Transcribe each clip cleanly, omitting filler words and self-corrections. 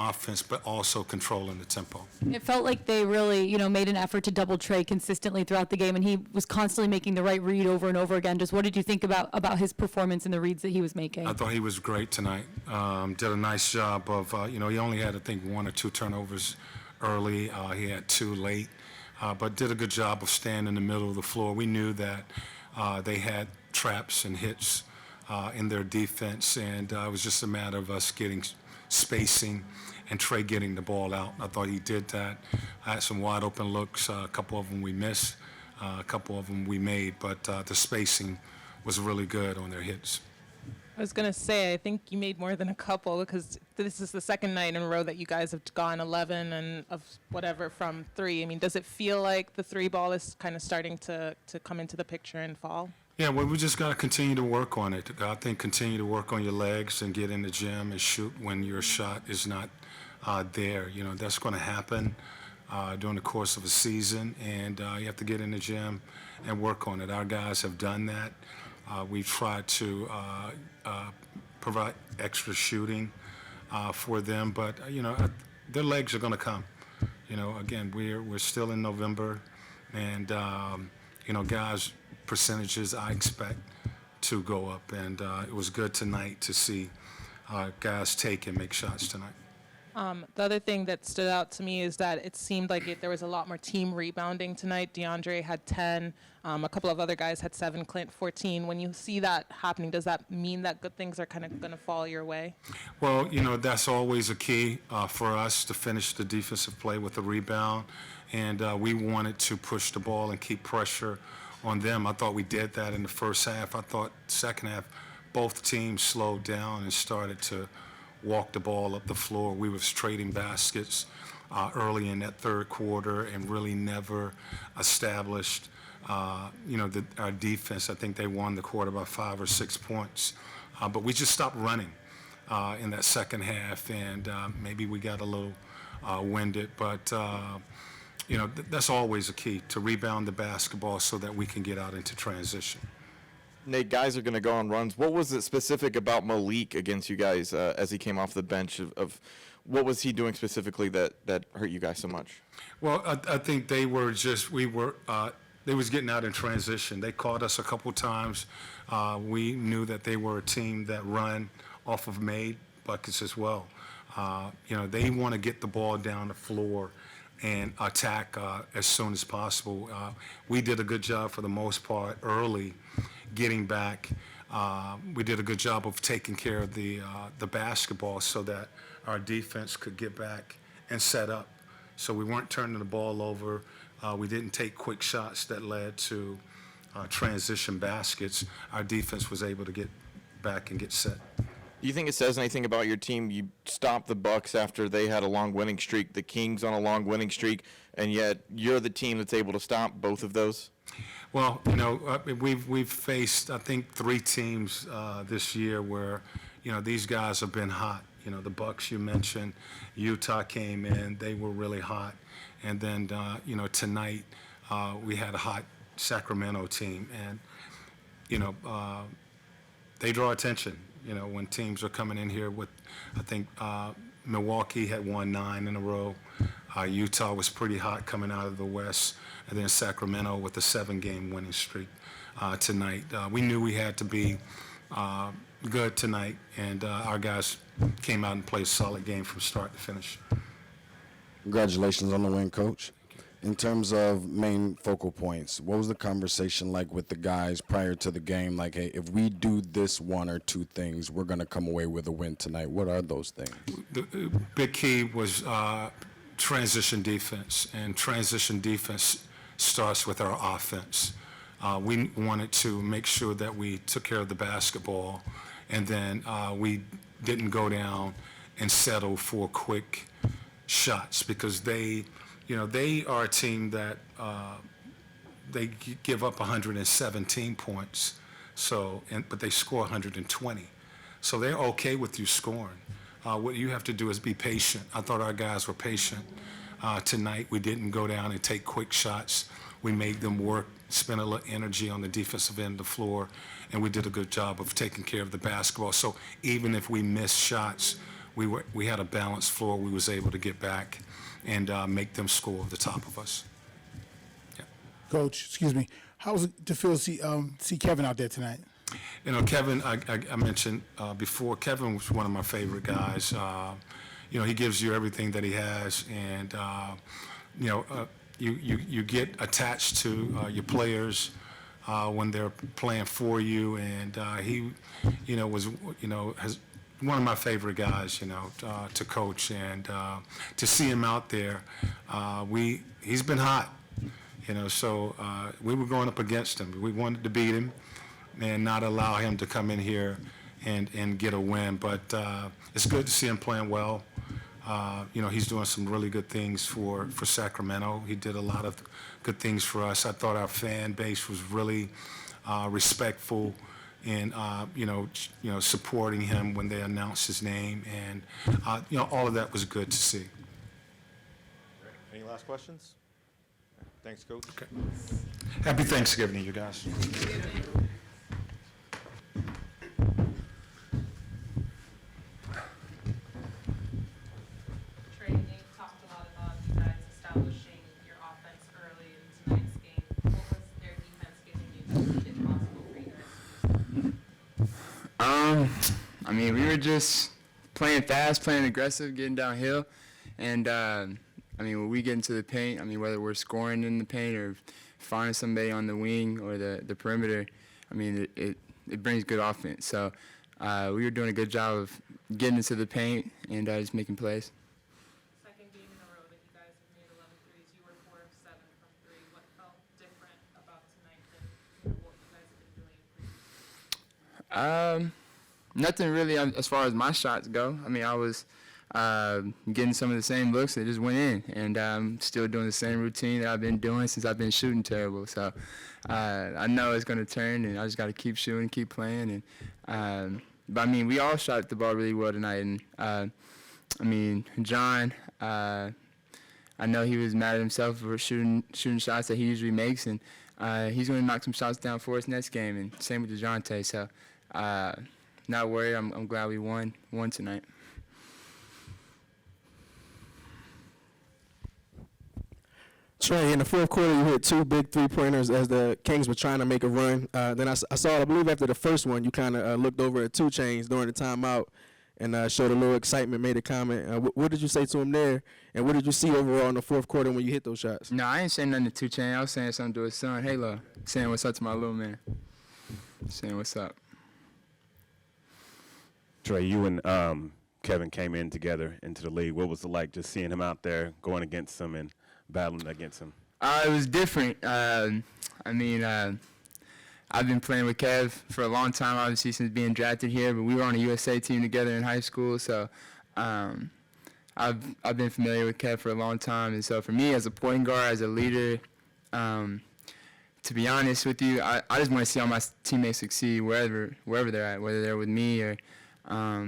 offense, but also controlling the tempo. It felt like they really, made an effort to double Trey consistently throughout the game, and he was constantly making the right read over and over again. Just what did you think about his performance and the reads that he was making? I thought he was great tonight. Did a nice job of, he only had, I think, 1 or 2 turnovers early. He had 2 late, but did a good job of staying in the middle of the floor. We knew that they had traps and hits in their defense, and it was just a matter of us getting spacing and Trey getting the ball out. I thought he did that. I had some wide open looks. A couple of them we missed, a couple of them we made, but the spacing was really good on their hits. I was going to say, I think you made more than a couple because this is the second night in a row that you guys have gone 11 and of whatever from 3. I mean, does it feel like the 3 ball is kind of starting to come into the picture and fall? Yeah, well, we just got to continue to work on it. I think continue to work on your legs and get in the gym and shoot when your shot is not there. That's going to happen during the course of a season, and you have to get in the gym and work on it. Our guys have done that. We've tried to provide extra shooting for them, but their legs are going to come. Again, we're still in November, and guys' percentages I expect to go up, and it was good tonight to see guys take and make shots tonight. The other thing that stood out to me is that it seemed like there was a lot more team rebounding tonight. DeAndre had 10. A couple of other guys had 7, Clint 14. When you see that happening, does that mean that good things are kind of going to fall your way? Well, that's always a key for us to finish the defensive play with a rebound, and we wanted to push the ball and keep pressure on them. I thought we did that in the first half. I thought second half both teams slowed down and started to walk the ball up the floor. We was trading baskets early in that third quarter and really never established, our defense. I think they won the quarter by 5 or 6 points. But we just stopped running in that second half, and maybe we got a little winded. But, that's always a key, to rebound the basketball so that we can get out into transition. Nate, guys are going to go on runs. What was it specific about Malik against you guys as he came off the bench? Of what was he doing specifically that hurt you guys so much? Well, I think they was getting out in transition. They caught us a couple times. We knew that they were a team that run off of made buckets as well. They want to get the ball down the floor and attack as soon as possible. We did a good job for the most part early getting back. We did a good job of taking care of the basketball so that our defense could get back and set up. So we weren't turning the ball over. We didn't take quick shots that led to transition baskets. Our defense was able to get back and get set. Do you think it says anything about your team? You stopped the Bucks after they had a long winning streak, the Kings on a long winning streak, and yet you're the team that's able to stop both of those? Well, we've faced, I think, 3 teams this year where, these guys have been hot. The Bucks you mentioned, Utah came in, they were really hot. And then, tonight we had a hot Sacramento team. And, they draw attention, when teams are coming in here with, I think, Milwaukee had won 9 in a row. Utah was pretty hot coming out of the West, and then Sacramento with a 7-game winning streak tonight. We knew we had to be good tonight, and our guys came out and played a solid game from start to finish. Congratulations on the win, Coach. In terms of main focal points, what was the conversation like with the guys prior to the game? Like, hey, if we do this 1 or 2 things, we're going to come away with a win tonight. What are those things? The big key was transition defense, and transition defense starts with our offense. We wanted to make sure that we took care of the basketball, and then we didn't go down and settle for quick shots, because they are a team that they give up 117 points, but they score 120. So they're okay with you scoring. What you have to do is be patient. I thought our guys were patient tonight. We didn't go down and take quick shots. We made them work, spend a little energy on the defensive end of the floor, and we did a good job of taking care of the basketball. So even if we missed shots, we had a balanced floor. We was able to get back and make them score over the top of us. Yeah. Coach, excuse me. How was it to feel see Kevin out there tonight? You know, Kevin, I mentioned before, Kevin was one of my favorite guys. You know, he gives you everything that he has, and, you know, you get attached to your players when they're playing for you, and he, you know, was, you know, has one of my favorite guys, you know, to coach, and to see him out there, he's been hot, you know, so we were going up against him. We wanted to beat him and not allow him to come in here and get a win, but it's good to see him playing well. You know, he's doing some really good things for Sacramento. He did a lot of good things for us. I thought our fan base was really respectful in you know, supporting him when they announced his name, and you know, all of that was good to see. Any last questions? Thanks, Coach. Okay. Happy Thanksgiving to you guys. Trey, Nate talked a lot about you guys establishing your offense early in tonight's game. What was their defense giving you that made it possible for you guys? I mean, we were just playing fast, playing aggressive, getting downhill, and I mean, when we get into the paint, I mean, whether we're scoring in the paint or finding somebody on the wing or the perimeter, I mean, it brings good offense. So we were doing a good job of getting into the paint and just making plays. Second game in a row that you guys have made 11 threes. You were 4 of 7 from 3. What felt different about tonight than, you know, what you guys have been doing in previous? Nothing really as far as my shots go. I mean, I was getting some of the same looks that just went in, and I'm still doing the same routine that I've been doing since I've been shooting terrible. So I know it's going to turn, and I just got to keep shooting, keep playing. And but I mean, we all shot the ball really well tonight, and I mean, John, I know he was mad at himself for shooting shots that he usually makes, and he's going to knock some shots down for us next game, and same with DeJounte. So not worried. I'm glad we won tonight. Trey, in the fourth quarter, you hit 2 big three-pointers as the Kings were trying to make a run. Then I saw, I believe after the first one, you kind of looked over at 2 Chainz during the timeout and showed a little excitement, made a comment. What did you say to him there, and what did you see overall in the fourth quarter when you hit those shots? No, I ain't saying nothing to 2 Chainz. I was saying something to his son, Halo, saying what's up to my little man, saying what's up. Trey, you and Kevin came in together into the league. What was it like just seeing him out there, going against him and battling against him? It was different. I mean, I've been playing with Kev for a long time, obviously since being drafted here, but we were on a USA team together in high school, so I've been familiar with Kev for a long time, and so for me as a point guard, as a leader, to be honest with you, I just want to see all my teammates succeed wherever they're at, whether they're with me or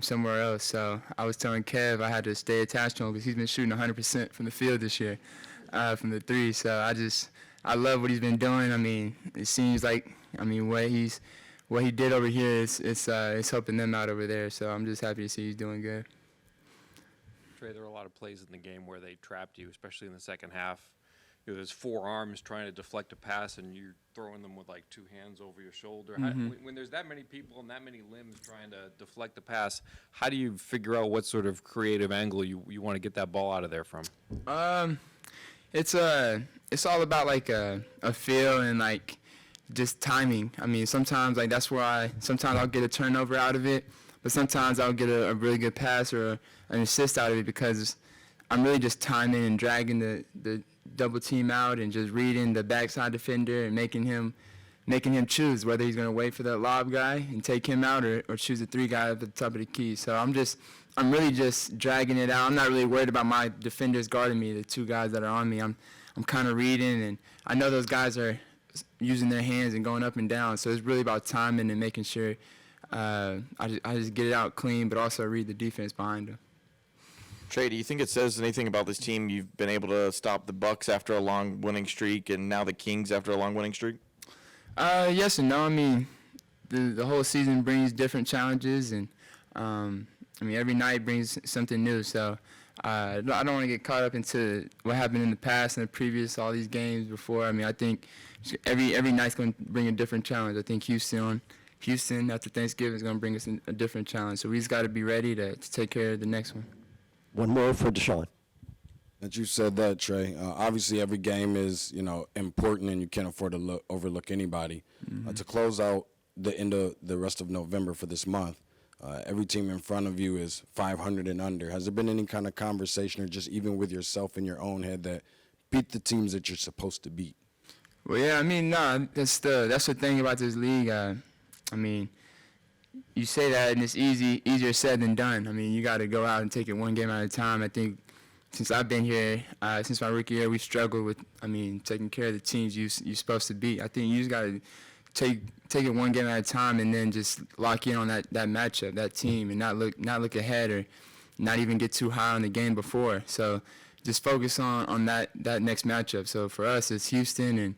somewhere else. So I was telling Kev I had to stay attached to him because he's been shooting 100% from the field this year, from the 3. So I love what he's been doing. I mean, it seems like, I mean, what he did over here it's helping them out over there. So I'm just happy to see he's doing good. Trey, there were a lot of plays in the game where they trapped you, especially in the second half. You know, there's 4 arms trying to deflect a pass, and you're throwing them with like 2 hands over your shoulder. Mm-hmm. When there's that many people and that many limbs trying to deflect the pass, how do you figure out what sort of creative angle you want to get that ball out of there from? It's all about like a feel and like just timing. I mean, sometimes like that's where sometimes I'll get a turnover out of it, but sometimes I'll get a really good pass or an assist out of it because I'm really just timing and dragging the double team out and just reading the backside defender and making him choose whether he's going to wait for that lob guy and take him out or choose a 3 guy at the top of the key. So I'm really just dragging it out. I'm not really worried about my defenders guarding me, the 2 guys that are on me. I'm kind of reading, and I know those guys are using their hands and going up and down. So it's really about timing and making sure I just get it out clean, but also read the defense behind them. Trey, do you think it says anything about this team? You've been able to stop the Bucks after a long winning streak, and now the Kings after a long winning streak? Yes and no. I mean, the whole season brings different challenges, and I mean, every night brings something new. So I don't want to get caught up into what happened in the past and the previous, all these games before. I mean, I think every night's going to bring a different challenge. I think Houston after Thanksgiving is going to bring us a different challenge. So we just got to be ready to take care of the next one. One more for Deshaun. That you said that, Trey. Obviously, every game is, important, and you can't afford to overlook anybody. To close out the end of the rest of November for this month, every team in front of you is 500 and under. Has there been any kind of conversation, or just even with yourself in your own head, that beat the teams that you're supposed to beat? Well, yeah, I mean, that's the thing about this league. I mean, you say that, and it's easier said than done. I mean, you got to go out and take it one game at a time. I think since I've been here, since my rookie year, we've struggled with, taking care of the teams you're supposed to beat. I think you just got to take it one game at a time and then just lock in on that matchup, that team, and not look ahead or not even get too high on the game before. So just focus on that next matchup. So for us, it's Houston and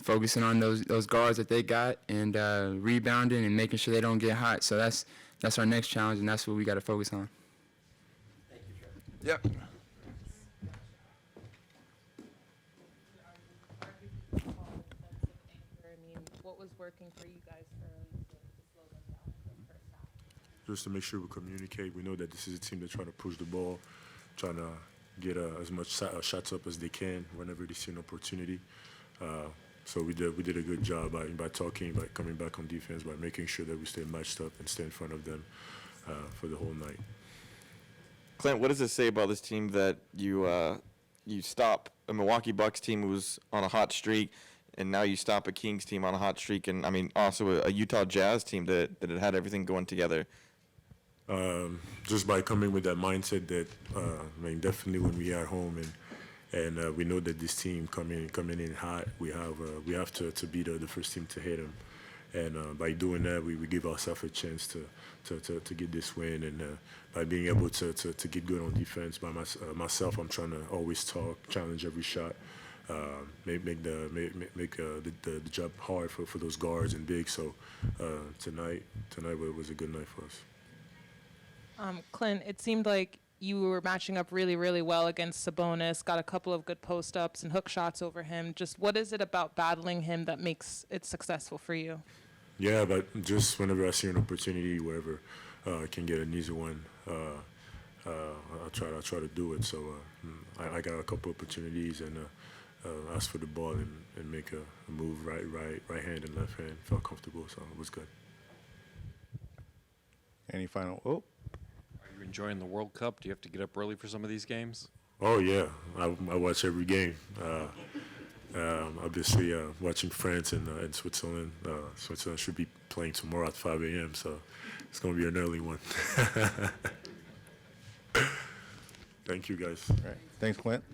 focusing on those guards that they got and rebounding and making sure they don't get hot. So that's our next challenge, and that's what we got to focus on. Thank you, Trey. Yep. What was working for you guys to slow them down in the first half? Just to make sure we communicate. We know that this is a team that try to push the ball, trying to get as much shots up as they can whenever they see an opportunity. So we did a good job by talking, by coming back on defense, by making sure that we stay matched up and stay in front of them for the whole night. Clint, what does it say about this team that you stop a Milwaukee Bucks team who was on a hot streak, and now you stop a Kings team on a hot streak, and also a Utah Jazz team that had everything going together? Just by coming with that mindset that definitely when we are at home and we know that this team coming in hot, we have to be the first team to hit them, and by doing that we give ourselves a chance to get this win, and by being able to get good on defense. By myself, I'm trying to always talk, challenge every shot, make the job hard for those guards and big. So tonight was a good night for us. Clint, it seemed like you were matching up really, really well against Sabonis, got a couple of good post-ups and hook shots over him. Just what is it about battling him that makes it successful for you? Yeah, but just whenever I see an opportunity, wherever I can get an easy one, I'll try to do it. So I got a couple opportunities and asked for the ball and make a move right hand and left hand. Felt comfortable, so it was good. Any final? Are you enjoying the World Cup? Do you have to get up early for some of these games? Oh yeah, I watch every game. Obviously, watching France and Switzerland. Switzerland should be playing tomorrow at 5 a.m., so it's going to be an early one. Thank you, guys. All right. Thanks, Clint.